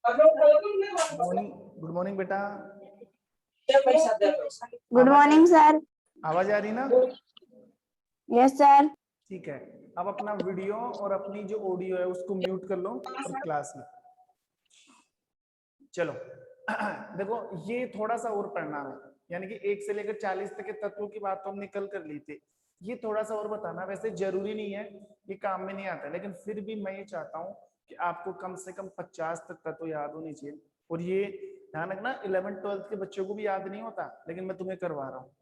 Morning, good morning बेटा। Good morning sir. आवाज आ रही ना? Yes sir. ठीक है, अब अपना वीडियो और अपनी जो ऑडियो है उसको म्यूट कर लो और क्लास में चलो। देखो ये थोड़ा सा और पढ़ना है, यानी कि 1 से लेकर 40 तक के तत्वों की बात तो हम निकल कर ली थी, ये थोड़ा सा और बताना। वैसे जरूरी नहीं है, ये काम में नहीं आता, लेकिन फिर भी मैं ये चाहता हूँ कि आपको कम से कम 50 तक तत्व याद होनी चाहिए। और ये ध्यान रखना 11th 12th के बच्चों को भी याद नहीं होता, लेकिन मैं तुम्हें करवा रहा हूँ,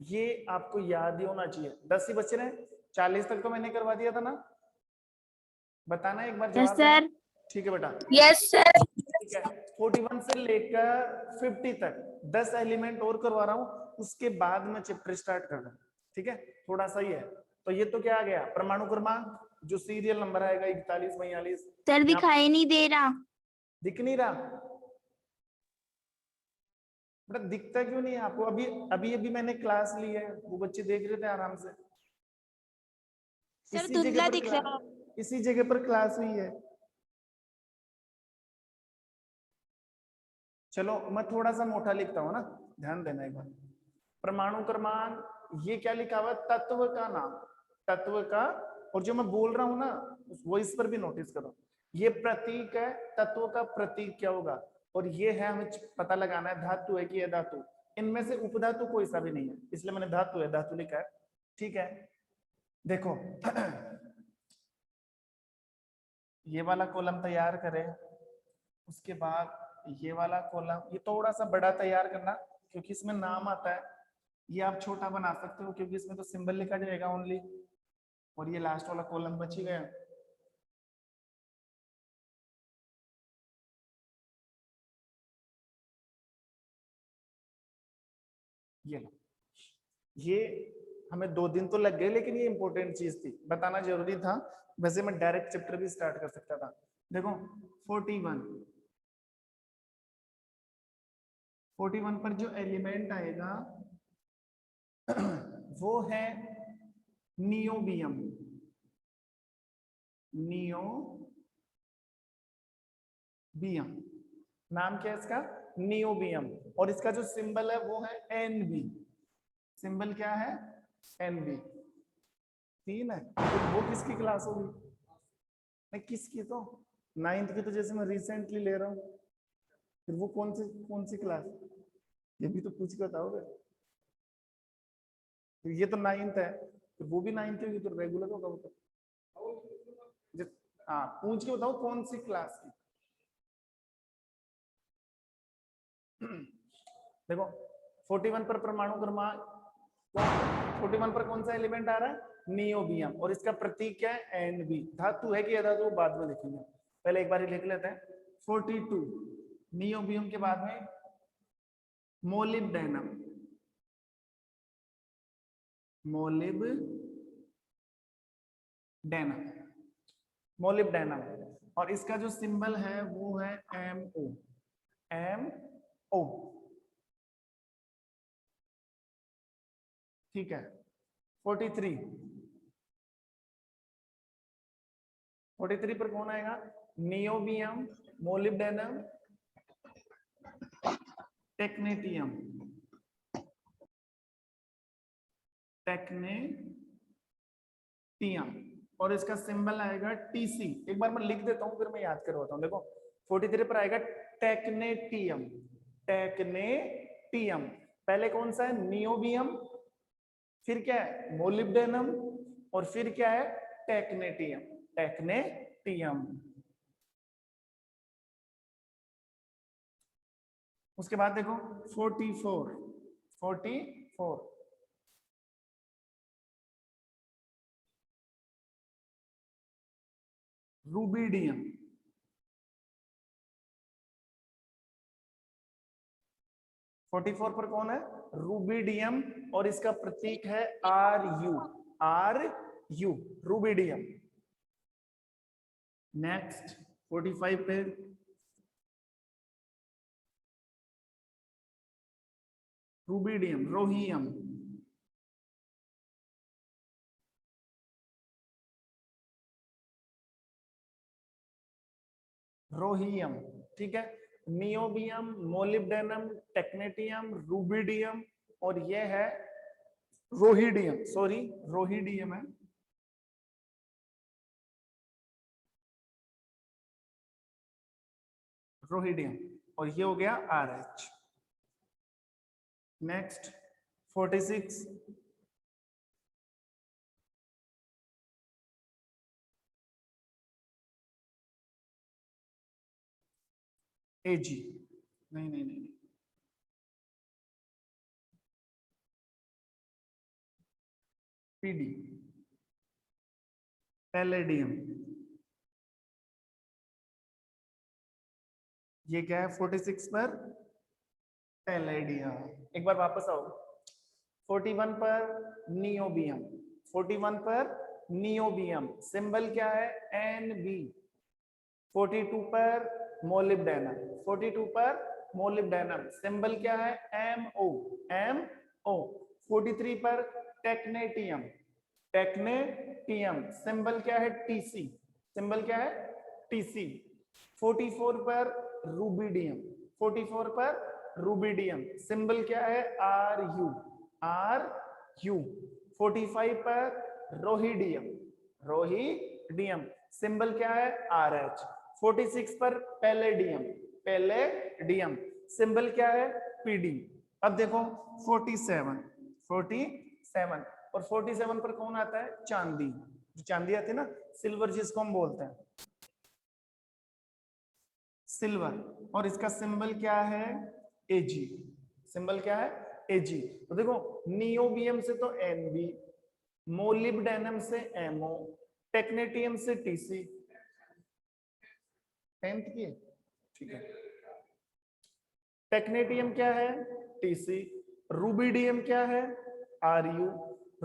ये आपको याद ही होना चाहिए। 10 ही बच रहे हैं, 40 तक तो मैंने करवा दिया था ना? बताना एक बार, यस जवाब देना। सर। ठीक है बेटा। Yes sir. ठीक है, 41 से लेकर 50 तक 10 एलिमेंट और करवा रहा हूँ, उसके बाद में चैप्टर स्टार्ट कर रहा हूँ। ठीक है, थोड़ा सा ही है। तो ये तो क्या आ गया, परमाणु क्रमांक, जो सीरियल नंबर आएगा 41 42। सर दिखाई नहीं दे रहा। दिख नहीं रहा बेटा? दिखता क्यों नहीं है आपको? अभी अभी अभी मैंने क्लास ली है, वो बच्चे देख रहे थे आराम से। सर इसी जगह धुंधला पर दिख रहा है। इसी जगह पर क्लास हुई है। चलो मैं थोड़ा सा मोटा लिखता हूँ ना, ध्यान देना एक बार। परमाणु क्रमांक, ये क्या लिखा हुआ है? तत्व का नाम, तत्व का। और जो मैं बोल रहा हूं ना वो इस पर भी नोटिस करो, ये प्रतीक है, तत्व का प्रतीक क्या होगा? और ये है, हमें पता लगाना है धातु है कि अधातु। इनमें से उपधातु कोई सा भी नहीं है, इसलिए मैंने धातु है धातु लिखा है। ठीक है, देखो ये वाला कॉलम तैयार करें, उसके बाद ये वाला कॉलम, ये थोड़ा सा बड़ा तैयार करना क्योंकि इसमें नाम आता है। ये आप छोटा बना सकते हो क्योंकि इसमें तो सिंबल लिखा जाएगा ओनली। और ये लास्ट वाला कॉलम बच ही गया। ये लो, ये हमें 2 दिन तो लग गए, लेकिन ये इंपॉर्टेंट चीज थी, बताना जरूरी था। वैसे मैं डायरेक्ट चैप्टर भी स्टार्ट कर सकता था। देखो 41 पर जो एलिमेंट आएगा वो है नियोबियम। नियोबियम नाम क्या है इसका? नियोबियम। और इसका जो सिंबल है वो है एनबी। सिंबल क्या है? एनबी। 3 है। तो वो किसकी क्लास होगी? मैं किसकी, तो 9th की तो जैसे मैं रिसेंटली ले रहा हूँ, फिर वो कौन सी क्लास? ये भी तो पूछ के बताओगे। तो ये तो 9th है, तो वो भी 9th होगी, तो रेगुलर होगा वो तो। हाँ पूछ के बताओ कौन सी क्लास की। देखो 41 पर परमाणु क्रमांक, 41 पर कौन सा एलिमेंट आ रहा है? नियोबियम। और इसका प्रतीक क्या है? एनबी। धातु है कि अधातु बाद में लिखेंगे, पहले एक बार ही लिख लेते हैं। 42 नियोबियम के बाद में मोलिब्डेनम। मोलिब्डेनम। और इसका जो सिंबल है वो है MO। MO। ठीक है, 43 पर कौन आएगा? Niobium, molybdenum, technetium. और इसका सिंबल आएगा TC। एक बार मैं लिख देता हूं फिर मैं याद करवाता हूं। देखो 43 पर आएगा टेक्नेटियम। टेक्नेटियम। पहले कौन सा है? नियोबियम, फिर क्या है? मोलिब्डेनम, और फिर क्या है? टेक्नेटियम। टेक्नेटियम। उसके बाद देखो 44 रूबिडियम। 44 पर कौन है? रूबिडियम। और इसका प्रतीक है RU। RU rubidium. नेक्स्ट 45 पे रूबिडियम, रोहियम। रोहियम, ठीक है, नियोबियम, मोलिब्डेनम, टेक्नेटियम, रूबिडियम, और ये है रोहिडियम, सॉरी रोहिडियम है, रोहिडियम, और ये हो गया RH। नेक्स्ट 46 AG, नहीं नहीं नहीं, PD, पैलेडियम, ये क्या है 46 पर पैलेडियम। एक बार वापस आओ, 41 पर नियोबियम, 41 पर नियोबियम, सिंबल क्या है NB। 42 पर मोलिब्डेनम, 42 पर मोलिब्डेनम, सिंबल क्या है MO, MO। 43 पर टेक्नेटियम, टेक्नेटियम, सिंबल क्या है TC, सिंबल क्या है TC। 44 पर रूबिडियम, 44 पर रूबिडियम, सिंबल क्या है RU, RU। 45 पर रोहिडियम, रोहिडियम, सिंबल क्या है RH। 46 पर पैलेडियम, पैलेडियम, सिंबल क्या है PD। अब देखो 47, 47 और 47 पर कौन आता है चांदी, जो चांदी आती है ना, सिल्वर जिसको हम बोलते हैं सिल्वर, और इसका सिंबल क्या है AG, सिंबल क्या है AG। तो देखो नियोबियम से तो NB, मोलिब्डेनम से MO, टेक्नेटियम से TC, 10th की, ठीक है। टेक्नेटियम क्या है TC, रूबिडियम क्या है RU,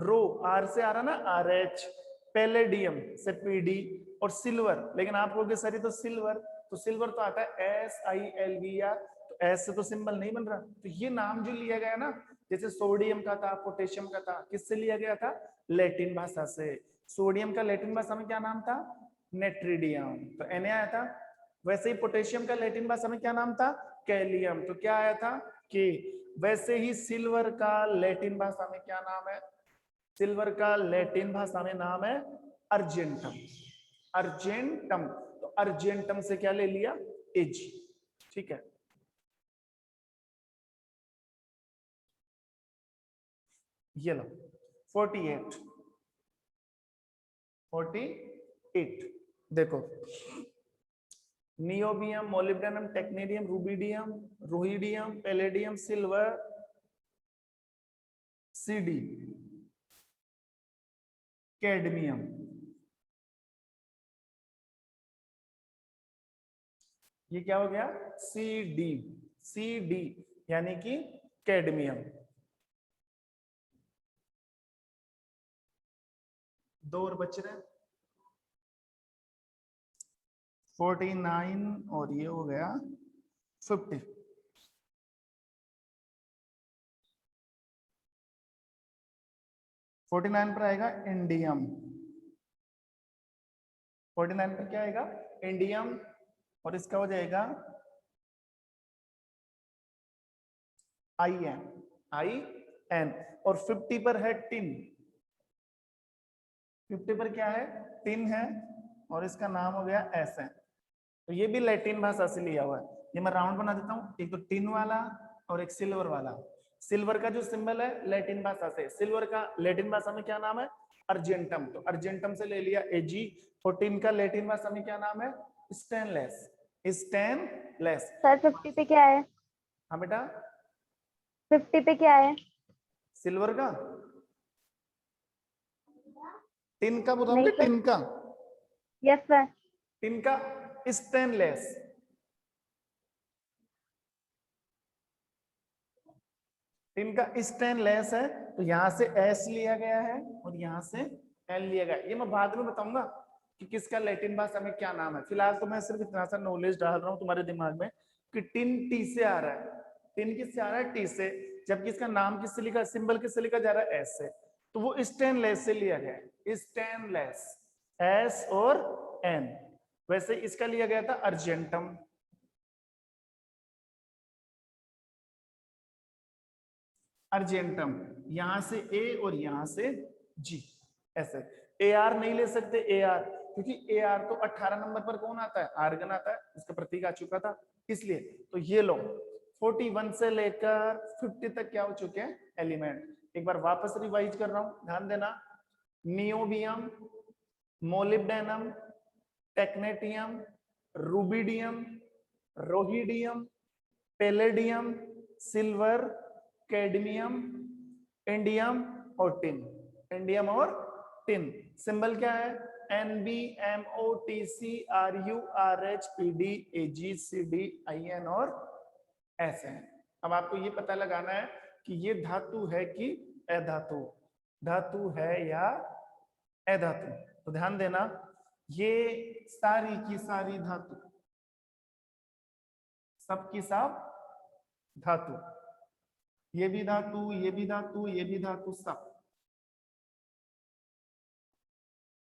रो R से आ रहा ना RH, पैलेडियम से PD, और सिल्वर, लेकिन आप कहोगे सर ये तो सिल्वर, तो सिल्वर तो आता है SILVR, तो S से तो सिंबल नहीं बन रहा। तो ये नाम जो लिया गया ना, जैसे सोडियम का था, पोटेशियम का था, किससे लिया गया था लैटिन भाषा से। सोडियम का लैटिन भाषा में क्या नाम था नेट्रिडियम, तो Na आया था। वैसे ही पोटेशियम का लैटिन भाषा में क्या नाम था कैलियम, तो क्या आया था के। वैसे ही सिल्वर का लैटिन भाषा में क्या नाम है, सिल्वर का लैटिन भाषा में नाम है अर्जेंटम, अर्जेंटम, तो अर्जेंटम से क्या ले लिया एज, ठीक है। ये लो 48, 48 देखो, niobium, molybdenum, technetium, rubidium, rhodium, palladium, silver, CD, cadmium, ये क्या हो गया CD, CD यानी कि कैडमियम। दो और बच रहे, 49 और ये हो गया 50। फोर्टी 49 पर आएगा इंडियम, 49 पर क्या आएगा इंडियम, और इसका हो जाएगा IN, IN, और 50 पर है टिन, 50 पर क्या है टिन है, और इसका नाम हो गया SN। तो ये भी लैटिन भाषा से लिया हुआ है। ये मैं राउंड बना देता हूँ, एक तो टिन वाला और एक सिल्वर वाला। सिल्वर का जो सिंबल है लैटिन भाषा से, सिल्वर का लैटिन भाषा में क्या नाम है अर्जेंटम, तो अर्जेंटम से ले लिया AG। और टिन का लैटिन भाषा में क्या नाम है स्टेनलेस, स्टेनलेस। सर 50 पे क्या है? हाँ बेटा 50 पे क्या है? सिल्वर का, टिन का बताऊं नहीं कि सर। टिन का, यस सर। टिन का स्टेनलेस, टिन का स्टेनलेस है, तो यहां से S लिया गया है और यहां से L लिया गया। ये मैं बाद में बताऊंगा कि किसका लैटिन भाषा में क्या नाम है। फिलहाल तो मैं सिर्फ इतना सा नॉलेज डाल रहा हूं तुम्हारे दिमाग में कि टिन T से आ रहा है, टिन किससे आ रहा है T से, जबकि इसका नाम किससे लिखा, सिंबल किससे लिखा जा रहा है S से, तो वो स्टेनलेस से लिया गया है, स्टेनलेस, S और N। वैसे इसका लिया गया था अर्जेंटम, अर्जेंटम, यहां से ए और यहां से जी, ऐसे। ए आर नहीं ले सकते, ए आर, क्योंकि ए आर तो 18 नंबर पर कौन आता है, आर्गन आता है, इसका प्रतीक आ चुका था, इसलिए। तो ये लो 41 से लेकर 50 तक क्या हो चुके हैं एलिमेंट। एक बार वापस रिवाइज कर रहा हूं, ध्यान देना। Niobium, molybdenum, technetium, rubidium, rhodium, palladium, silver, cadmium, indium और टिन। इंडियम और टिन, सिंबल क्या है, NbMoTcRuRHPdAgCdIn और SN। अब आपको ये पता लगाना है कि ये धातु है कि अधातु, धातु है या अधातु। तो ध्यान देना, ये सारी की सारी धातु, सब की सब धातु, ये भी धातु, ये भी धातु, ये भी धातु, सब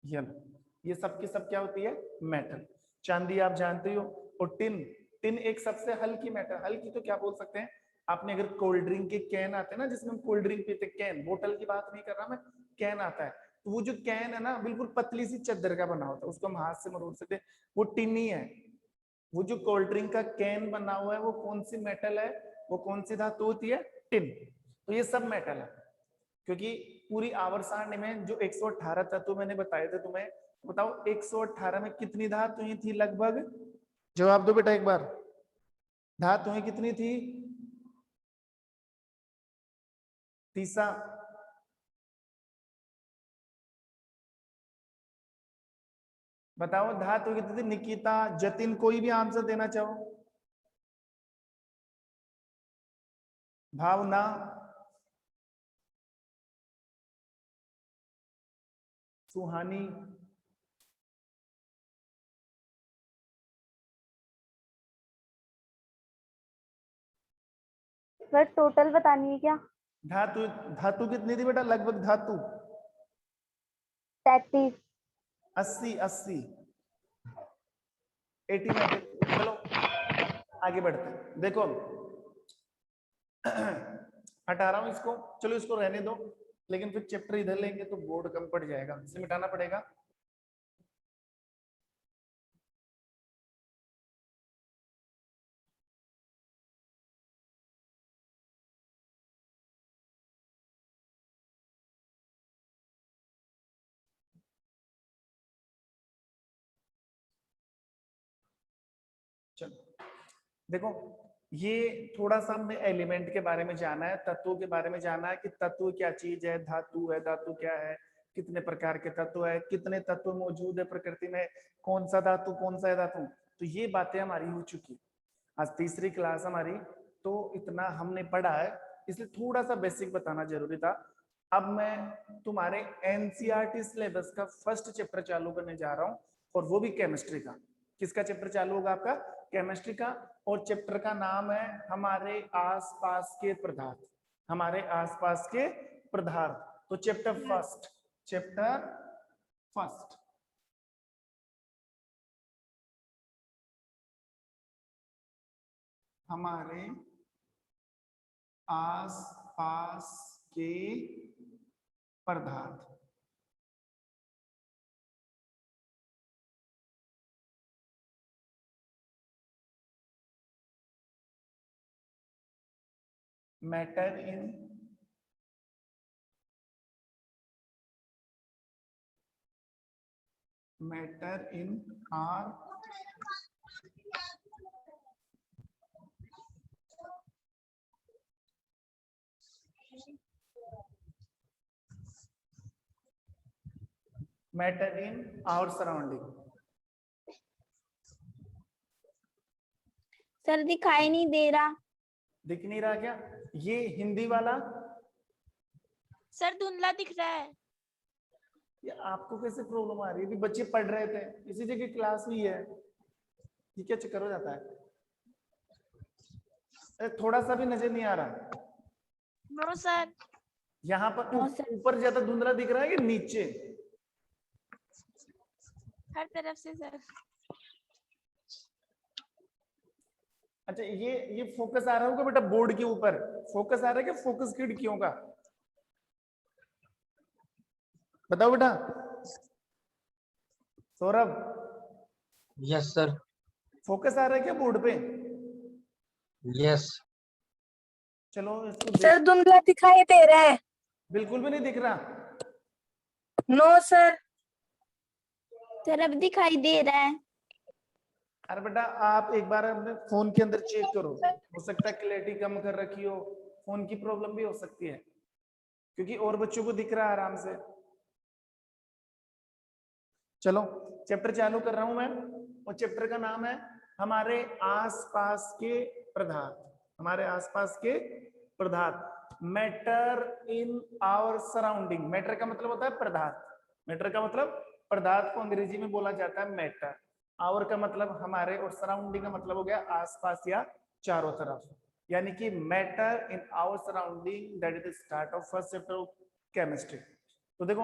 ये सब की सब क्या होती है, मेटल। चांदी आप जानते हो, और टिन, टिन एक सबसे हल्की मेटल, हल्की तो क्या बोल सकते हैं, आपने अगर कोल्ड ड्रिंक के कैन आते हैं ना, जिसमें हम कोल्ड ड्रिंक पीते, कैन, बोतल की बात नहीं कर रहा मैं, कैन आता है, तो वो जो कैन है ना, बिल्कुल पतली सी चद्दर का बना होता है, उसको हम हाथ से मरोड़ सकते हैं, वो टिन ही है। वो जो कोल्ड ड्रिंक का कैन बना हुआ है, वो कौन सी मेटल है, वो कौन सी धातु होती है, टिन। तो ये सब मेटल है, क्योंकि पूरी आवर्त सारणी में जो 118 तत्व मैंने बताए थे तुम्हें, बताओ 118 में कितनी धातुएं थी लगभग, जवाब दो बेटा एक बार, धातुएं कितनी थी, तीसा, बताओ धातु कितनी थी, निकिता, जतिन, कोई भी आंसर देना चाहो, भावना, सुहानी, सर टोटल बतानी है क्या? धातु, धातु कितनी थी बेटा लगभग, धातु 33। 80, 80, 89। चलो आगे बढ़ते हैं, देखो हटा रहा हूं इसको, चलो इसको रहने दो, लेकिन फिर चैप्टर इधर लेंगे तो बोर्ड कम पड़ जाएगा, इसे मिटाना पड़ेगा। चलो देखो, ये थोड़ा सा हमने एलिमेंट के बारे में जाना है, तत्वों के बारे में जाना है कि तत्व क्या चीज है, धातु है, धातु क्या है, कितने प्रकार के तत्व है, कितने तत्व मौजूद है प्रकृति में, कौन सा धातु कौन सा है धातु, तो ये बातें हमारी हो चुकी। आज तीसरी क्लास हमारी, तो इतना हमने पढ़ा है, इसलिए थोड़ा सा बेसिक बताना जरूरी था। अब मैं तुम्हारे एनसीईआरटी सिलेबस का फर्स्ट चैप्टर चालू करने जा रहा हूँ, और वो भी केमिस्ट्री का। किसका चैप्टर चालू होगा आपका, केमिस्ट्री का, और चैप्टर का नाम है हमारे आसपास के पदार्थ, हमारे आसपास के पदार्थ। तो चैप्टर फर्स्ट, चैप्टर फर्स्ट, हमारे आसपास के पदार्थ। Matter in are matter in our surrounding. Sir दिखाई नहीं दे रहा। दिख नहीं रहा क्या, ये हिंदी वाला, सर धुंधला दिख रहा है। ये आपको कैसे प्रॉब्लम आ रही है, बच्चे पढ़ रहे थे, इसी जगह क्लास हुई है, ये क्या चक्कर हो जाता है, थोड़ा सा भी नजर नहीं आ रहा। No sir. यहाँ पर नो सर। ऊपर ज्यादा धुंधला दिख रहा है कि नीचे, हर तरफ से सर। अच्छा ये फोकस आ रहा होगा बेटा बोर्ड के ऊपर, फोकस आ रहा है क्या फोकस खिड़कियों का, बताओ बेटा सौरभ, यस सर। फोकस आ रहा है क्या बोर्ड पे? यस चलो इसको सर धुंधला दिखाई दे रहा है। बिल्कुल भी नहीं दिख रहा। No sir. सर अब दिखाई दे रहा है। अरे बेटा आप एक बार अपने फोन के अंदर चेक करो, हो सकता है क्लैरिटी कम कर रखी हो, फोन की प्रॉब्लम भी हो सकती है, क्योंकि और बच्चों को दिख रहा है आराम से। चलो चैप्टर चालू कर रहा हूं मैं, और चैप्टर का नाम है हमारे आसपास के पदार्थ, हमारे आसपास के पदार्थ, matter in our surrounding. Matter का मतलब होता है पदार्थ, मैटर का मतलब पदार्थ को अंग्रेजी में बोला जाता है मैटर, आवर का मतलब हमारे, और सराउंडिंग का मतलब हो गया आसपास या चारों तरफ, यानी कि matter in our surrounding, that is the start of first chapter of chemistry. तो देखो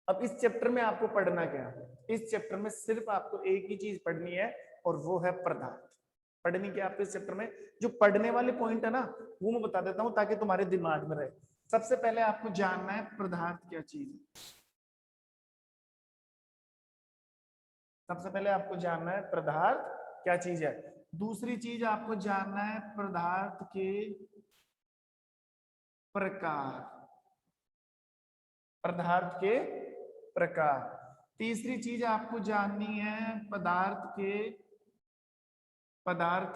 अब इस चैप्टर में आपको पढ़ना क्या है, इस चैप्टर में सिर्फ आपको एक ही चीज पढ़नी है और वो है पदार्थ। पढ़नी क्या आपको इस चैप्टर में, जो पढ़ने वाले पॉइंट है ना वो मैं बता देता हूं ताकि तुम्हारे दिमाग में रहे। सबसे पहले आपको जानना है पदार्थ क्या चीज है, सबसे पहले आपको जानना है पदार्थ क्या चीज है। दूसरी चीज आपको जानना है पदार्थ के प्रकार, पदार्थ के प्रकार। तीसरी चीज आपको जाननी है पदार्थ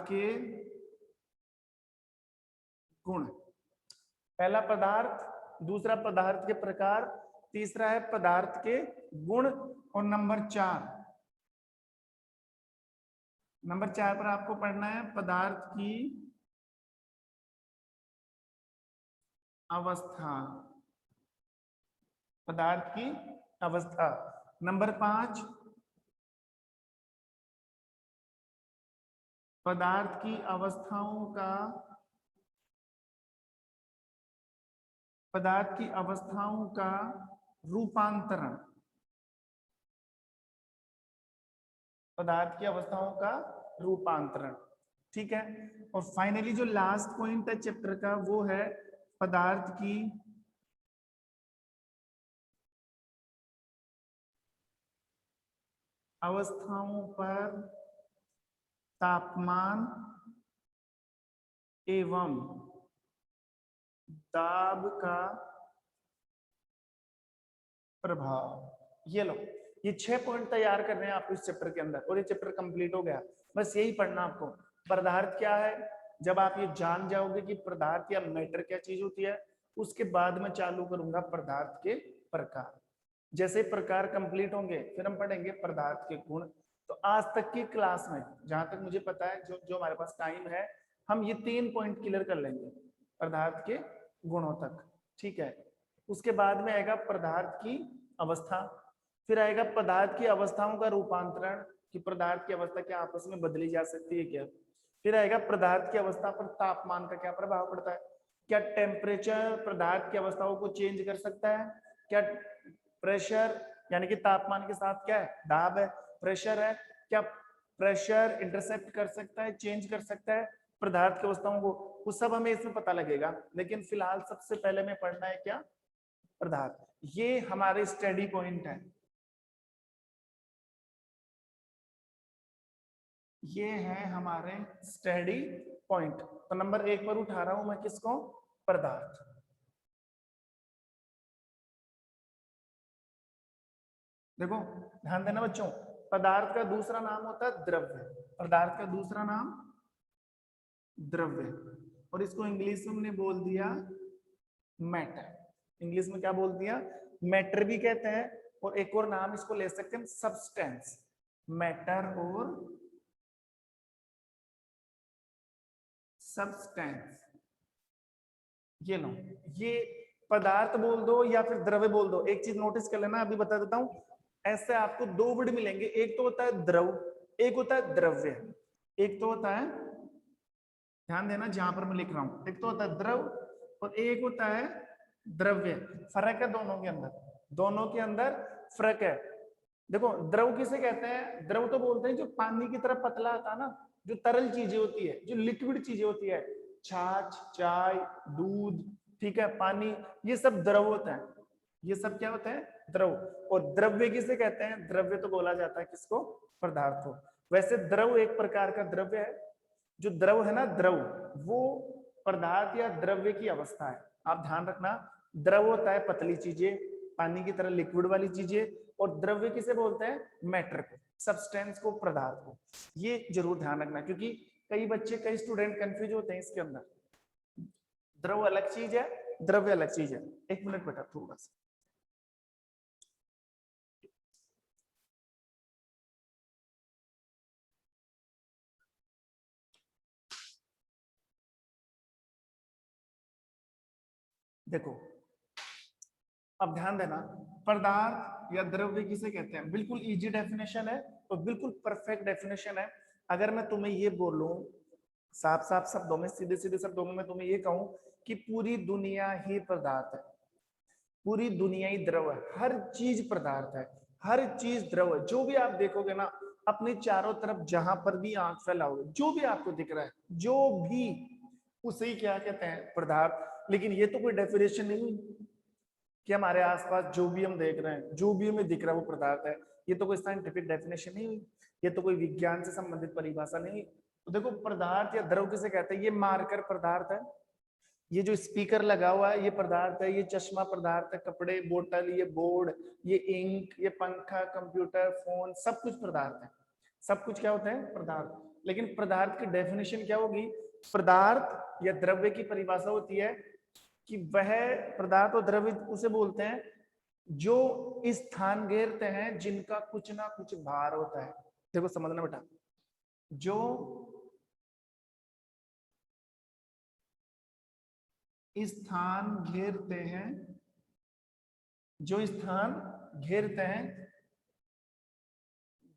के गुण। पहला पदार्थ, दूसरा पदार्थ के प्रकार, तीसरा है पदार्थ के गुण, और नंबर 4 पर आपको पढ़ना है पदार्थ की अवस्था, पदार्थ की अवस्था। नंबर 5 पदार्थ की अवस्थाओं का, पदार्थ की अवस्थाओं का रूपांतरण, पदार्थ की अवस्थाओं का रूपांतरण, ठीक है। और फाइनली जो लास्ट पॉइंट है चैप्टर का वो है पदार्थ की अवस्थाओं पर तापमान एवं दाब का प्रभाव। ये लो, ये 6 पॉइंट तैयार करने हैं आपको इस चैप्टर के अंदर, और ये चैप्टर कंप्लीट हो गया। बस यही पढ़ना आपको, पदार्थ क्या है। जब आप ये जान जाओगे कि पदार्थ या मैटर क्या चीज होती है, उसके बाद मैं चालू करूंगा पदार्थ के प्रकार। जैसे प्रकार कंप्लीट होंगे फिर हम पढ़ेंगे पदार्थ के गुण। तो आज तक की क्लास में जहां तक मुझे पता है, जो हमारे पास टाइम है, हम ये 3 पॉइंट क्लियर कर लेंगे पदार्थ के गुणों तक, ठीक है। उसके बाद में आएगा पदार्थ की अवस्था, फिर आएगा पदार्थ की अवस्थाओं का रूपांतरण, कि पदार्थ की अवस्था क्या आपस में बदली जा सकती है क्या। फिर आएगा पदार्थ की अवस्था पर तापमान का क्या प्रभाव पड़ता है, क्या टेम्परेचर पदार्थ की अवस्थाओं को चेंज कर सकता है, क्या प्रेशर यानी कि तापमान के साथ क्या है दाब है, प्रेशर है, क्या प्रेशर इंटरसेप्ट कर सकता है, चेंज कर सकता है पदार्थ की अवस्थाओं को, वो सब हमें इसमें पता लगेगा। लेकिन फिलहाल सबसे पहले में पढ़ना है क्या पदार्थ। ये हमारे स्टडी पॉइंट है, ये है हमारे स्टडी पॉइंट। तो नंबर 1 पर उठा रहा हूं मैं किसको, पदार्थ। देखो ध्यान देना बच्चों, पदार्थ का दूसरा नाम होता है द्रव्य, पदार्थ का दूसरा नाम द्रव्य, और इसको इंग्लिश में हमने बोल दिया मैटर। इंग्लिश में क्या बोल दिया, मैटर भी कहते हैं, और एक और नाम इसको ले सकते हैं सब्सटेंस, मैटर और सब्सटेंस। ये लो, ये पदार्थ बोल दो या फिर द्रव्य बोल दो, एक चीज नोटिस कर लेना, अभी बता देता हूं। ऐसे आपको 2 वर्ड मिलेंगे, एक तो होता है द्रव, एक होता है द्रव्य। एक तो होता है, ध्यान देना जहां पर मैं लिख रहा हूं, एक तो होता है द्रव और एक होता है द्रव्य। फर्क है दोनों के अंदर, दोनों के अंदर फर्क है। देखो द्रव किसे कहते हैं, द्रव तो बोलते हैं जो पानी की तरह पतला आता है ना, जो तरल चीजें होती है, जो लिक्विड चीजें होती है, छाछ, चाय, दूध, ठीक है, पानी, ये सब द्रव होता है। ये सब क्या होता है? द्रव। और द्रव्य किसे कहते हैं? द्रव्य तो बोला जाता है किसको? पदार्थ को। वैसे द्रव एक प्रकार का द्रव्य है। जो द्रव है ना, द्रव, वो पदार्थ या द्रव्य की अवस्था है। आप ध्यान रखना, द्रव होता है पतली चीजें, पानी की तरह लिक्विड वाली चीजें, और द्रव्य किसे बोलते हैं? मैटर को, सब्सटेंस को, पदार्थ को। ये जरूर ध्यान रखना, क्योंकि कई बच्चे, कई स्टूडेंट कंफ्यूज होते हैं इसके अंदर। द्रव अलग चीज है, द्रव्य अलग चीज है। एक मिनट बेटा, थोड़ा सा। देखो, अब ध्यान देना, पदार्थ या द्रव्य किसे कहते हैं? बिल्कुल इजी डेफिनेशन है और बिल्कुल परफेक्ट डेफिनेशन है। अगर मैं तुम्हें ये बोलूं साफ साफ शब्दों में, सीधे सीधे शब्दों में, मैं तुम्हें ये कहूं कि पूरी दुनिया ही पदार्थ है, पूरी दुनिया ही द्रव है, हर चीज पदार्थ है, हर चीज द्रव है। जो भी आप देखोगे ना अपने चारों तरफ, जहां पर भी आंख फैलाओगे, जो भी आपको दिख रहा है, जो भी, उसे ही क्या कहते हैं? पदार्थ। लेकिन ये तो कोई डेफिनेशन नहीं हुई कि हमारे आसपास जो भी हम देख रहे हैं, जो भी हमें दिख रहा है वो पदार्थ है। ये तो कोई साइंटिफिक डेफिनेशन नहीं हुई, ये तो कोई विज्ञान से संबंधित परिभाषा नहीं हुई। तो देखो, पदार्थ या द्रव किसे कहते हैं? ये मार्कर पदार्थ है, ये जो स्पीकर लगा हुआ है ये पदार्थ है, ये चश्मा पदार्थ है, कपड़े, बोतल, ये बोर्ड, ये इंक, ये पंखा, कंप्यूटर, फोन, सब कुछ पदार्थ है। सब कुछ क्या होता है? पदार्थ। लेकिन पदार्थ की डेफिनेशन क्या होगी? पदार्थ या द्रव्य की परिभाषा होती है कि वह पदार्थ और द्रव्य उसे बोलते हैं जो स्थान घेरते हैं, जिनका कुछ ना कुछ भार होता है। देखो समझना बेटा, जो स्थान घेरते हैं, जो स्थान घेरते हैं,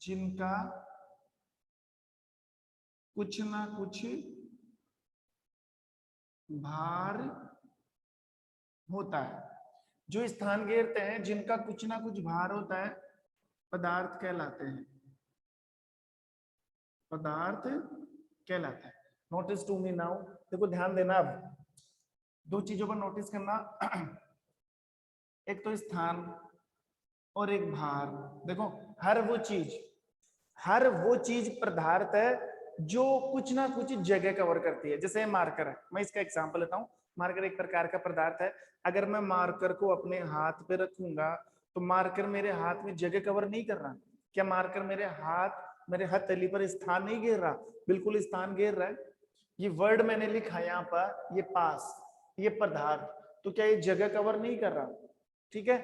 जिनका कुछ ना कुछ भार होता है, जो स्थान घेरते हैं जिनका कुछ ना कुछ भार होता है, पदार्थ कहलाते हैं, पदार्थ कहलाता है। Notice to me now. देखो ध्यान देना, अब दो चीजों पर नोटिस करना, एक तो स्थान और एक भार। देखो, हर वो चीज पदार्थ है जो कुछ ना कुछ जगह कवर करती है। जैसे मार्कर है, मैं इसका एग्जांपल लेता हूँ। मार्कर एक प्रकार का पदार्थ है। अगर मैं मार्कर को अपने हाथ पे रखूंगा तो मार्कर मेरे हाथ में जगह कवर नहीं कर रहा। क्या मार्कर मेरे हथेली पर स्थान नहीं घेर रहा? बिल्कुल स्थान घेर रहा है। ये वर्ड मैंने लिखा यहाँ पर, ये पास, ये पदार्थ, तो क्या ये जगह कवर नहीं कर रहा? ठीक है,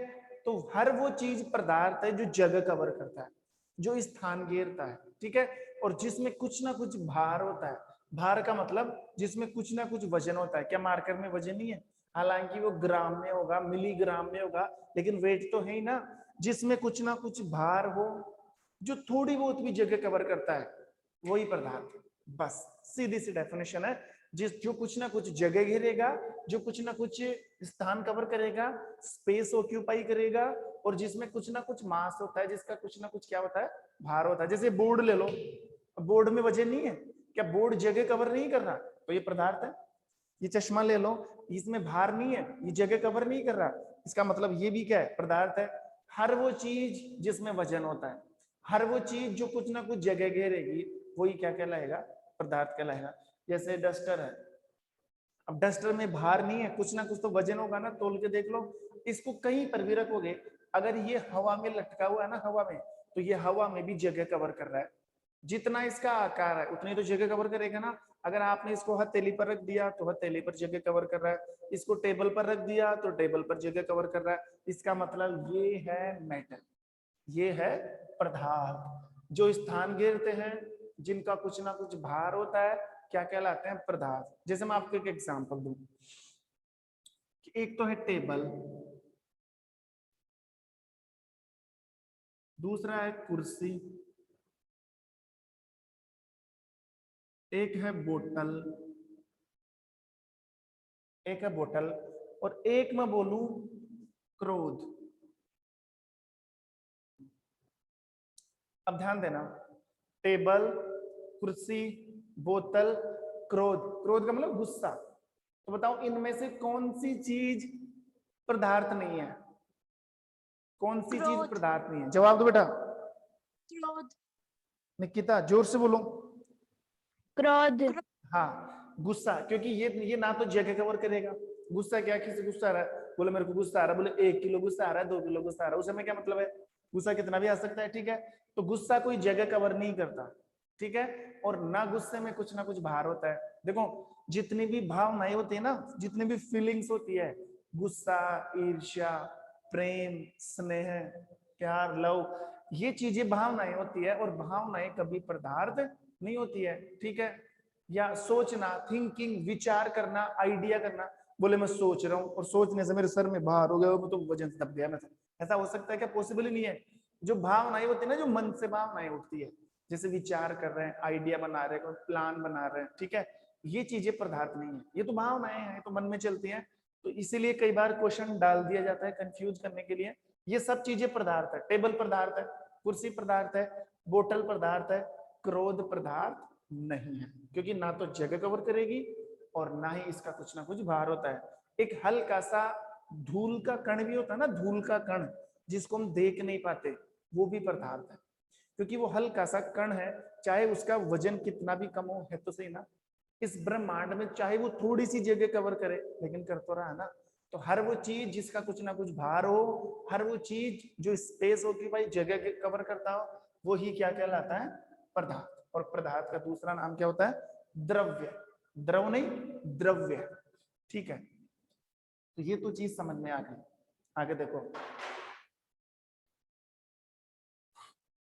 तो हर वो चीज पदार्थ है जो जगह कवर करता है, जो स्थान घेरता है, ठीक है, और जिसमें कुछ ना कुछ भार होता है। भार का मतलब जिसमें कुछ ना कुछ वजन होता है। क्या मार्कर में वजन नहीं है? हालांकि वो ग्राम में होगा, मिलीग्राम में होगा, लेकिन वेट तो है ही ना। जिसमें कुछ ना कुछ भार हो, जो थोड़ी बहुत भी जगह कवर करता है, वही पदार्थ। बस सीधी सी डेफिनेशन है। जो कुछ ना कुछ जगह घेरेगा, जो कुछ ना कुछ स्थान कवर करेगा, स्पेस ऑक्यूपाई करेगा, और जिसमें कुछ ना कुछ मास होता है, जिसका कुछ ना कुछ क्या होता है? भार होता है। जैसे बोर्ड ले लो, बोर्ड में वजन नहीं है, क्या बोर्ड जगह कवर नहीं कर रहा? तो ये पदार्थ है। ये चश्मा ले लो, इसमें भार नहीं है, ये जगह कवर नहीं कर रहा, इसका मतलब ये भी क्या है? पदार्थ है। हर वो चीज जिसमें वजन होता है, हर वो चीज जो कुछ ना कुछ जगह घेरेगी, वही क्या कहलाएगा? पदार्थ कहलाएगा। जैसे डस्टर है, अब डस्टर में भार नहीं है, कुछ ना कुछ तो वजन होगा ना, तोल के देख लो। इसको कहीं पर भी रखोगे, अगर ये हवा में लटका हुआ है ना, हवा में, तो ये हवा में भी जगह कवर कर रहा है। जितना इसका आकार है उतनी तो जगह कवर करेगा ना। अगर आपने इसको हथेली पर रख दिया तो हथेली पर जगह कवर कर रहा है, इसको टेबल पर रख दिया तो टेबल पर जगह कवर कर रहा है। इसका मतलब ये है मेटल, ये है पदार्थ। जो स्थान घेरते हैं, जिनका कुछ ना कुछ भार होता है, क्या कहलाते हैं? पदार्थ। जैसे मैं आपको एक एग्जांपल दूं, एक तो है टेबल, दूसरा है कुर्सी, एक है बोतल, और एक मैं बोलूं क्रोध। अब ध्यान देना, टेबल, कुर्सी, बोतल, क्रोध। क्रोध का मतलब गुस्सा। तो बताओ इनमें से कौन सी चीज पदार्थ नहीं है? कौन सी चीज क्रोध। पदार्थ नहीं है? जवाब दो बेटा। क्रोध। निकिता जोर से बोलो। क्रोध। हाँ, गुस्सा, क्योंकि ये ना तो जगह कवर करेगा। गुस्सा क्या, किसी गुस्सा आ रहा है, बोले मेरे को गुस्सा आ रहा है, बोले 1 किलो गुस्सा आ रहा है, 2 किलो गुस्सा आ रहा है, उस समय क्या मतलब है? गुस्सा कितना भी आ सकता है, ठीक है। तो गुस्सा कोई जगह कवर नहीं करता, ठीक है। और ना गुस्से में कुछ ना कुछ भार होता है। देखो जितनी भी भावनाएं होती है ना, जितनी भी फीलिंग्स होती है, गुस्सा, ईर्ष्या, प्रेम, स्नेह, प्यार, लव, ये चीजें भावनाएं होती है। और भावनाएं कभी पदार्थ नहीं होती है, ठीक है। या सोचना, थिंकिंग, विचार करना, आइडिया करना, बोले मैं सोच रहा हूँ और सोचने से मेरे सर में भार हो गया, वो तो वजन से दब गया मैं, ऐसा हो सकता है क्या? पॉसिबल ही नहीं है। जो भावनाएं होती है ना, जो मन से भावनाएं उठती है, जैसे विचार कर रहे हैं, आइडिया बना रहे हैं, प्लान बना रहे हैं, ठीक है, ये चीजें पदार्थ नहीं है, ये तो भावनाएं हैं, तो मन में चलती हैं। तो इसीलिए कई बार क्वेश्चन डाल दिया जाता है कंफ्यूज करने के लिए। ये सब चीजें पदार्थ है। टेबल पदार्थ है, कुर्सी पदार्थ है, बोतल पदार्थ है, क्रोध पदार्थ नहीं है, क्योंकि ना तो जगह कवर करेगी और ना ही इसका कुछ ना कुछ भार होता है। एक हल्का सा धूल का कण भी होता है ना, धूल का कण जिसको हम देख नहीं पाते, वो भी पदार्थ है, क्योंकि वो हल्का सा कण है। चाहे उसका वजन कितना भी कम हो, है तो सही ना, इस ब्रह्मांड में चाहे वो थोड़ी सी जगह कवर करे, लेकिन कर तो रहा है ना। तो हर वो चीज जिसका कुछ ना कुछ भार हो, हर वो चीज जो स्पेस हो कि भाई जगह कवर करता हो, वो ही क्या कहलाता है? पदार्थ। और पदार्थ का दूसरा नाम क्या होता है? द्रव्य। द्रव नहीं, द्रव्य, ठीक है। तो ये तो चीज समझ में आ गई। आगे देखो,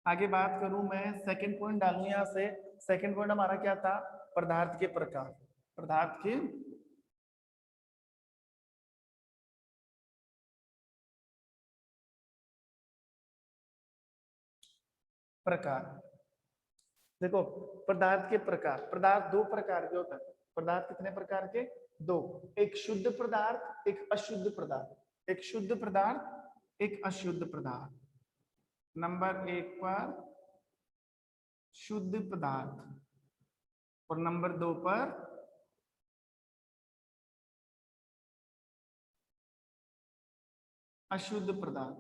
आगे बात करूं मैं, सेकंड पॉइंट डालूं यहां से। सेकंड पॉइंट हमारा क्या था? पदार्थ के प्रकार। पदार्थ के प्रकार। देखो पदार्थ के प्रकार, पदार्थ दो प्रकार के होते हैं। पदार्थ कितने प्रकार के? दो। एक शुद्ध पदार्थ, एक अशुद्ध पदार्थ। एक शुद्ध पदार्थ, एक अशुद्ध पदार्थ। नंबर 1 पर शुद्ध पदार्थ और नंबर 2 पर अशुद्ध पदार्थ।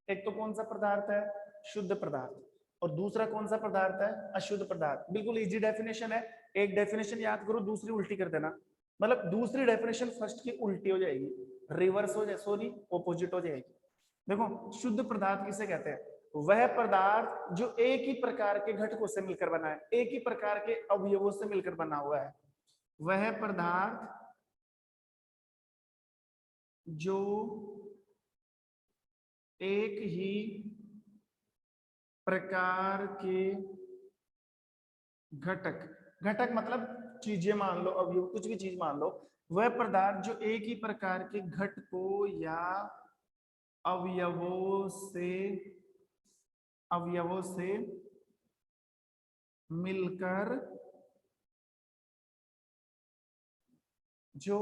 एक तो कौन सा पदार्थ है? शुद्ध पदार्थ। और दूसरा कौन सा पदार्थ है? अशुद्ध पदार्थ। बिल्कुल इजी डेफिनेशन है। एक डेफिनेशन याद करो, दूसरी उल्टी कर देना। मतलब दूसरी डेफिनेशन फर्स्ट की उल्टी हो जाएगी, रिवर्स हो जाए, सॉरी ऑपोजिट हो जाएगी। देखो शुद्ध पदार्थ किसे कहते हैं? वह पदार्थ जो एक ही प्रकार के घटकों से मिलकर बना है, एक ही प्रकार के अवयवों से मिलकर बना हुआ है। वह पदार्थ जो एक ही प्रकार के घटक, घटक मतलब चीजें मान लो, अवयव, कुछ भी चीज मान लो, वह पदार्थ जो एक ही प्रकार के घटकों या अवयवों से मिलकर, जो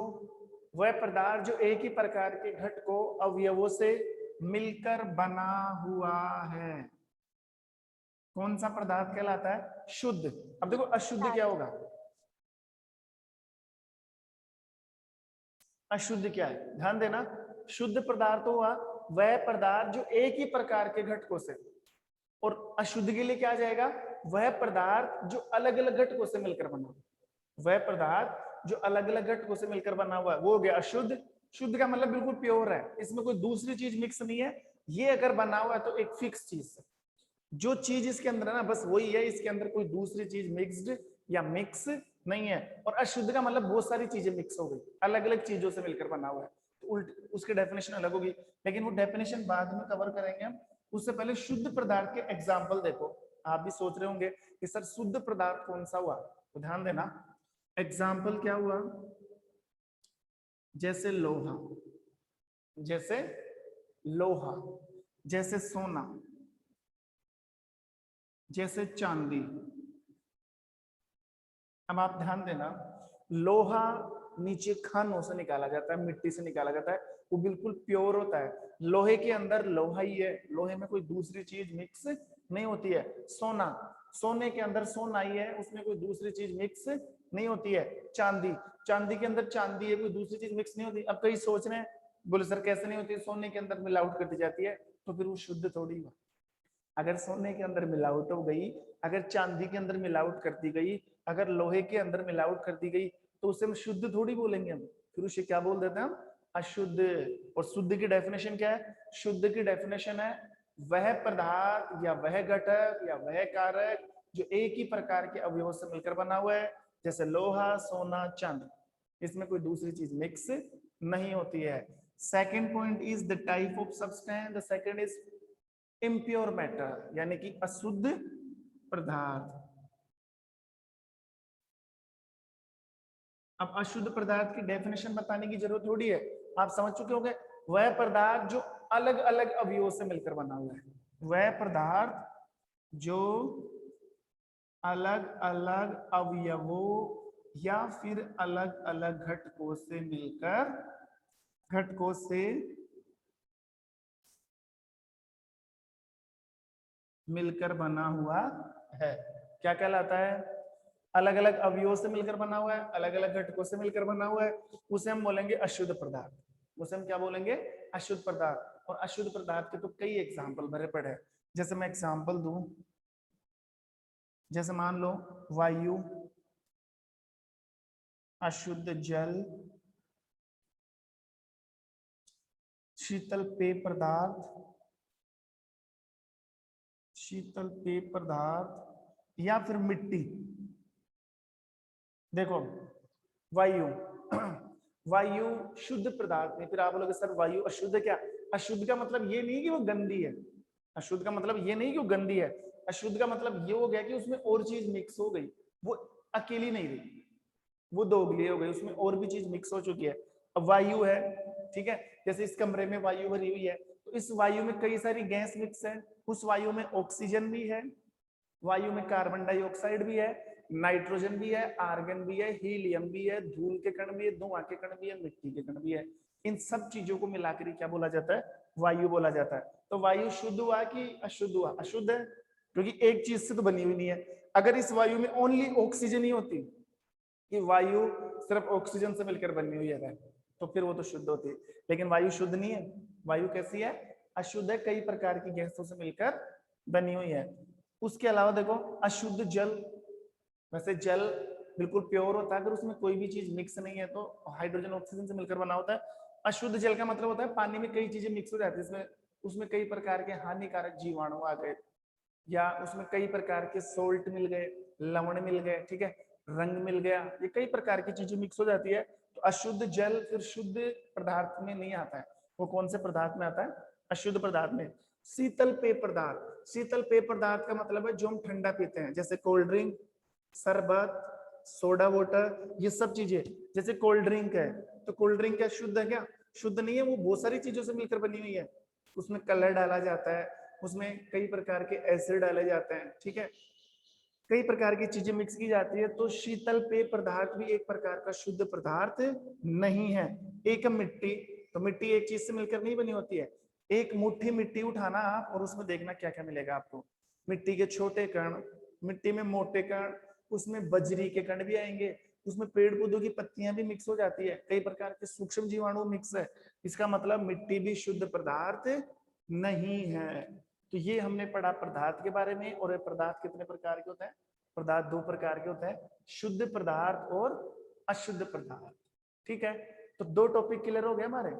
वह पदार्थ जो एक ही प्रकार के घटकों अवयवों से मिलकर बना हुआ है, कौन सा पदार्थ कहलाता है? शुद्ध। अब देखो अशुद्ध क्या होगा? अशुद्ध क्या है? ध्यान देना, शुद्ध पदार्थ हुआ वह पदार्थ जो एक ही प्रकार के घटकों से, और अशुद्ध के लिए क्या आ जाएगा? वह पदार्थ जो अलग अलग घटकों से मिलकर बना। वह पदार्थ जो अलग अलग घटकों से मिलकर बना हुआ है वो हो गया अशुद्ध। शुद्ध का मतलब बिल्कुल प्योर है, इसमें कोई दूसरी चीज मिक्स नहीं है। ये अगर बना हुआ है तो एक फिक्स चीज से, जो चीज इसके अंदर है ना बस वही है, इसके अंदर कोई दूसरी चीज मिक्स्ड या मिक्स नहीं है। और अशुद्ध का मतलब बहुत सारी चीजें मिक्स हो गई, अलग अलग चीजों से मिलकर बना हुआ है, तो उल्ट उसकी डेफिनेशन अलग होगी, लेकिन वो डेफिनेशन बाद में कवर करेंगे हम। उससे पहले शुद्ध पदार्थ के एग्जाम्पल देखो। आप भी सोच रहे होंगे कि सर शुद्ध पदार्थ कौन सा हुआ, तो ध्यान देना, एग्जाम्पल क्या हुआ? जैसे लोहा, जैसे लोहा, जैसे सोना, जैसे चांदी। अब आप ध्यान देना, लोहा नीचे खानों से निकाला जाता है, मिट्टी से निकाला जाता है, वो बिल्कुल प्योर होता है। लोहे के अंदर लोहा ही है, लोहे में कोई दूसरी चीज मिक्स नहीं होती है। सोना, सोने के अंदर सोनाई है, उसमें कोई दूसरी चीज मिक्स नहीं होती है। चांदी, चांदी के अंदर चांदी है, कोई दूसरी चीज मिक्स नहीं होती। अब कई सोच रहे हैं, बोले सर कैसे नहीं होती, सोने के अंदर मिलावट कर दी जाती है, तो फिर वो शुद्ध थोड़ी हुआ। अगर सोने के अंदर मिलावट हो गई, अगर चांदी के अंदर मिलावट कर दी गई, अगर लोहे के अंदर मिलावट कर दी गई, तो उसे हम शुद्ध थोड़ी बोलेंगे, हम फिर उसे क्या बोल देते हैं हम, अशुद्ध। और शुद्ध की डेफिनेशन क्या है? शुद्ध की डेफिनेशन है वह पदार्थ या वह घटक या वह कारक जो एक ही प्रकार के अवयवों से मिलकर बना हुआ है, जैसे लोहा, सोना, चांदी, इसमें कोई दूसरी चीज मिक्स नहीं होती है। Second point is the type of substance, the second is impure matter, यानी कि अशुद्ध पदार्थ। अब अशुद्ध पदार्थ की डेफिनेशन बताने की जरूरत थोड़ी है, आप समझ चुके होंगे। वह पदार्थ जो अलग अलग अवयवों से मिलकर बना हुआ है, वह पदार्थ जो अलग अलग अवयवों या फिर अलग अलग घटकों से मिलकर बना हुआ है। क्या कहलाता है? अलग अलग अवयवों से मिलकर बना हुआ है, अलग अलग घटकों से मिलकर बना हुआ है, उसे हम बोलेंगे अशुद्ध पदार्थ। उसे हम क्या बोलेंगे? अशुद्ध पदार्थ। और अशुद्ध पदार्थ के तो कई एग्जाम्पल भरे पड़े हैं। जैसे मैं एग्जाम्पल दूं, जैसे मान लो वायु, अशुद्ध जल, शीतल पेय पदार्थ, या फिर मिट्टी। देखो वायु वायु शुद्ध पदार्थ नहीं। फिर आप बोलोगे सर वायु अशुद्ध क्या? अशुद्ध का मतलब ये नहीं कि वो गंदी है, अशुद्ध का मतलब ये नहीं कि वो गंदी है, अशुद्ध का मतलब ये हो गया कि उसमें और चीज मिक्स हो गई, वो अकेली नहीं रही, वो दोगली हो गई, उसमें और भी चीज मिक्स हो चुकी है। अब वायु है, ठीक है, जैसे इस कमरे में वायु भरी हुई है, तो इस वायु में कई सारी गैस मिक्स है, उस वायु में ऑक्सीजन भी है, वायु में कार्बन डाइऑक्साइड भी है, नाइट्रोजन भी है, आर्गन भी है, हीलियम भी है, धूल के कण भी है, धुआं के कण भी है, मिट्टी के कण भी है। इन सब चीजों को मिलाकर क्या बोला जाता है? वायु बोला जाता है। तो वायु शुद्ध हुआ कि अशुद्ध हुआ? अशुद्ध है, क्योंकि एक चीज से तो बनी हुई नहीं है। अगर इस वायु में ओनली ऑक्सीजन ही होती, कि वायु सिर्फ ऑक्सीजन से मिलकर बनी हुई है, तो फिर वो तो शुद्ध होती है। लेकिन वायु शुद्ध नहीं है, वायु कैसी है? अशुद्ध है, कई प्रकार की गैसों से मिलकर बनी हुई है। उसके अलावा देखो अशुद्ध जल, वैसे जल बिल्कुल प्योर होता है, अगर उसमें कोई भी चीज मिक्स नहीं है, तो हाइड्रोजन ऑक्सीजन से मिलकर बना होता है। अशुद्ध जल का मतलब होता है पानी में कई चीजें मिक्स हो जाती है, उसमें कई प्रकार के हानिकारक जीवाणु आ गए, या उसमें कई प्रकार के सोल्ट मिल गए, लवण मिल गए, ठीक है, रंग मिल गया, ये कई प्रकार की चीजें मिक्स हो जाती है। तो अशुद्ध जल फिर शुद्ध पदार्थ में नहीं आता है। वो कौन से पदार्थ में आता है? अशुद्ध पदार्थ में। शीतल पेय पदार्थ, शीतल पेय पदार्थ का मतलब है जो हम ठंडा पीते हैं, जैसे कोल्ड ड्रिंक, शरबत, सोडा वाटर, ये सब चीजें। जैसे कोल्ड ड्रिंक है, तो कोल्ड ड्रिंक क्या शुद्ध है? क्या शुद्ध नहीं है, वो बहुत सारी चीजों से मिलकर बनी हुई है, उसमें कलर डाला जाता है, उसमें कई प्रकार के एसिड डाले जाते हैं, ठीक है, कई प्रकार की चीजें मिक्स की जाती है। तो शीतल पेय पदार्थ भी एक प्रकार का शुद्ध पदार्थ नहीं है। एक मिट्टी, तो मिट्टी एक चीज से मिलकर नहीं बनी होती है। एक मुट्ठी मिट्टी उठाना आप और उसमें देखना क्या क्या मिलेगा आपको। मिट्टी के छोटे कण, मिट्टी में मोटे कण, उसमें बजरी के कण भी आएंगे, उसमें पेड़ पौधों की पत्तियां भी मिक्स हो जाती है, कई प्रकार के सूक्ष्म जीवाणु मिक्स है। इसका मतलब मिट्टी भी शुद्ध पदार्थ नहीं है। तो ये हमने पढ़ा पदार्थ के बारे में। और पदार्थ कितने प्रकार के होते हैं? पदार्थ दो प्रकार के होते हैं, शुद्ध पदार्थ और अशुद्ध पदार्थ, ठीक है। तो दो टॉपिक क्लियर हो गए हमारे,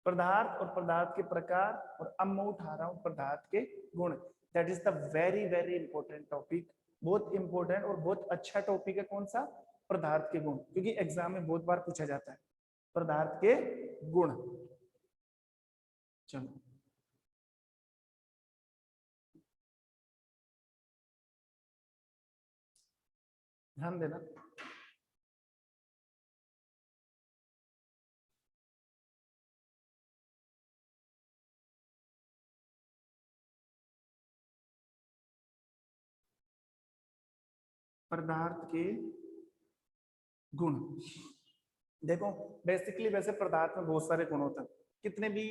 पदार्थ और पदार्थ के प्रकार, और अब मैं उठा रहा हूं पदार्थ के गुण। That is the very very important topic, बहुत इंपॉर्टेंट और बहुत अच्छा टॉपिक है। कौन सा? पदार्थ के गुण, क्योंकि एग्जाम में बहुत बार पूछा जाता है पदार्थ के गुण। चलो ध्यान देना। पदार्थ के गुण देखो, बेसिकली वैसे पदार्थ में बहुत सारे गुण होते हैं, कितने भी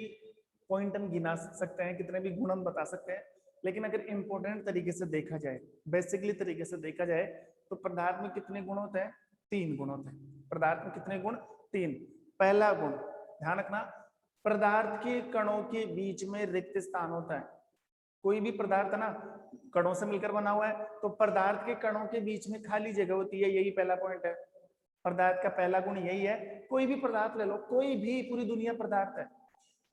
पॉइंट हम गिना सकते हैं, कितने भी गुण हम बता सकते हैं, लेकिन अगर इंपॉर्टेंट तरीके से देखा जाए, बेसिकली तरीके से देखा जाए, तो पदार्थ में कितने गुण होते हैं? 3 गुण होते हैं। पदार्थ में कितने गुण? 3। पहला गुण ध्यान रखना, पदार्थ के कणों के बीच में रिक्त स्थान होता है। कोई भी पदार्थ है ना, कणों से मिलकर बना हुआ है, तो पदार्थ के कणों के बीच में खाली जगह होती है, यही पहला पॉइंट है। पदार्थ का पहला गुण यही है। कोई भी पदार्थ ले लो, कोई भी, पूरी दुनिया पदार्थ है,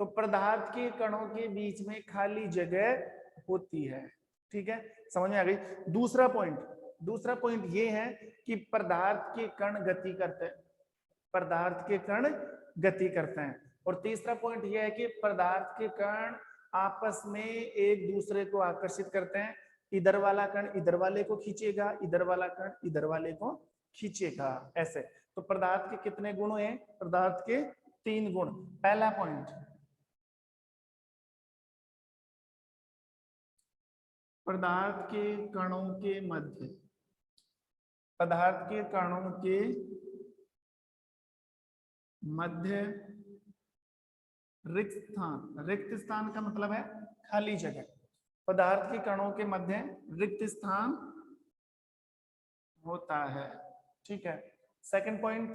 तो पदार्थ के कणों के बीच में खाली जगह होती है। ठीक है, समझ में आ गई? दूसरा पॉइंट ये है कि पदार्थ के कण गति करते हैं, पदार्थ के कण गति करते हैं। और तीसरा पॉइंट यह है कि पदार्थ के कण आपस में एक दूसरे को आकर्षित करते हैं। इधर वाला कण इधर वाले को खींचेगा, इधर वाला कण इधर वाले को खींचेगा, ऐसे। तो पदार्थ के कितने गुण हैं? पदार्थ के 3 गुण। पहला पॉइंट, पदार्थ के कणों के मध्य, पदार्थ के कणों के मध्य रिक्त स्थान। रिक्त स्थान का मतलब है खाली जगह। पदार्थ के कणों के मध्य रिक्त स्थान होता है। ठीक है। सेकंड पॉइंट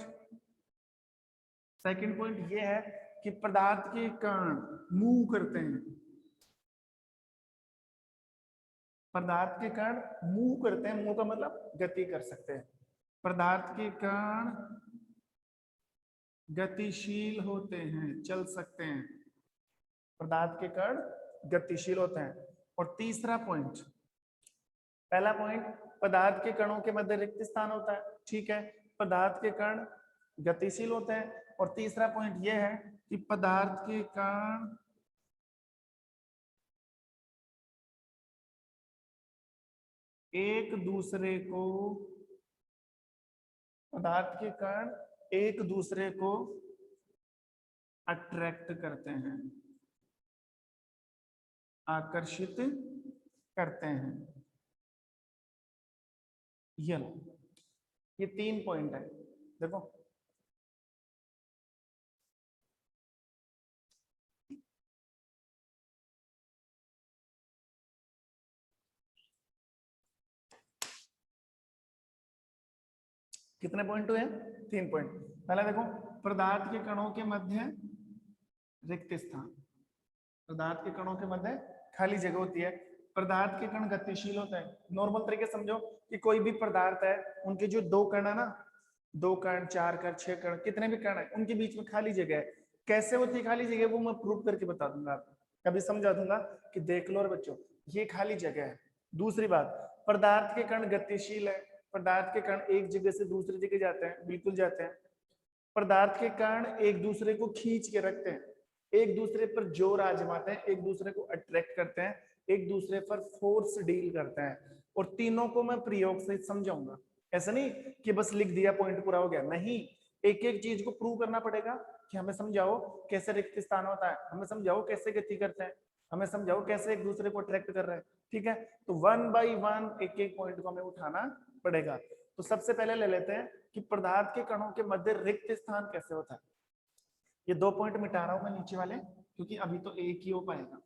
ये है कि पदार्थ के कण मूव करते हैं। पदार्थ के कण मूव करते हैं, मूव का मतलब गति कर सकते हैं। पदार्थ के कण गतिशील होते हैं, चल सकते हैं। पदार्थ के कण गतिशील होते हैं। और तीसरा पॉइंट, पहला पॉइंट पदार्थ के कणों के मध्य रिक्त स्थान होता है, ठीक है, पदार्थ के कण गतिशील होते हैं। और तीसरा पॉइंट यह है कि पदार्थ के कण एक दूसरे को, पदार्थ के कण एक दूसरे को अट्रैक्ट करते हैं, आकर्षित करते हैं। ये 3 पॉइंट है। देखो, कितने पॉइंट हुए? 3 पॉइंट। पहला देखो, पदार्थ के कणों के मध्य रिक्त स्थान, पदार्थ के कणों के मध्य खाली जगह होती है। पदार्थ के कण गतिशील होते हैं। नॉर्मल तरीके समझो कि कोई भी पदार्थ है, उनके जो 2 कण है ना, 2 कण, 4 कण, 6 कण, कितने भी कण है, उनके बीच में खाली जगह है। कैसे होती है खाली जगह, वो मैं प्रूव करके बता दूंगा आपको, कभी समझा दूंगा कि देख लो और बच्चों, ये खाली जगह है। दूसरी बात, पदार्थ के कण गतिशील है। पदार्थ के कण एक जगह से दूसरी जगह जाते हैं, बिल्कुल जाते हैं। पदार्थ के कण एक दूसरे को खींच के रखते हैं, एक दूसरे पर जोर आजमाते हैं, एक दूसरे को अट्रैक्ट करते हैं, एक दूसरे पर फोर्स डील करते हैं। और तीनों को मैं प्रयोग से समझाऊंगा। ऐसा नहीं कि बस लिख दिया पॉइंट पूरा हो गया, नहीं, एक एक चीज को प्रूव करना पड़ेगा कि हमें समझाओ कैसे रिक्त स्थान होता है, हमें समझाओ कैसे गति करते हैं, हमें समझाओ कैसे एक दूसरे को अट्रैक्ट कर रहे हैं। ठीक है, तो 1 बाय 1 एक एक पॉइंट को हमें उठाना पड़ेगा। तो सबसे पहले ले लेते हैं कि पदार्थ के कणों के मध्य रिक्त स्थान कैसे होता है। ये 2 पॉइंट मिटा रहा हूं मैं नीचे वाले, क्योंकि अभी तो एक ही हो पाएगा।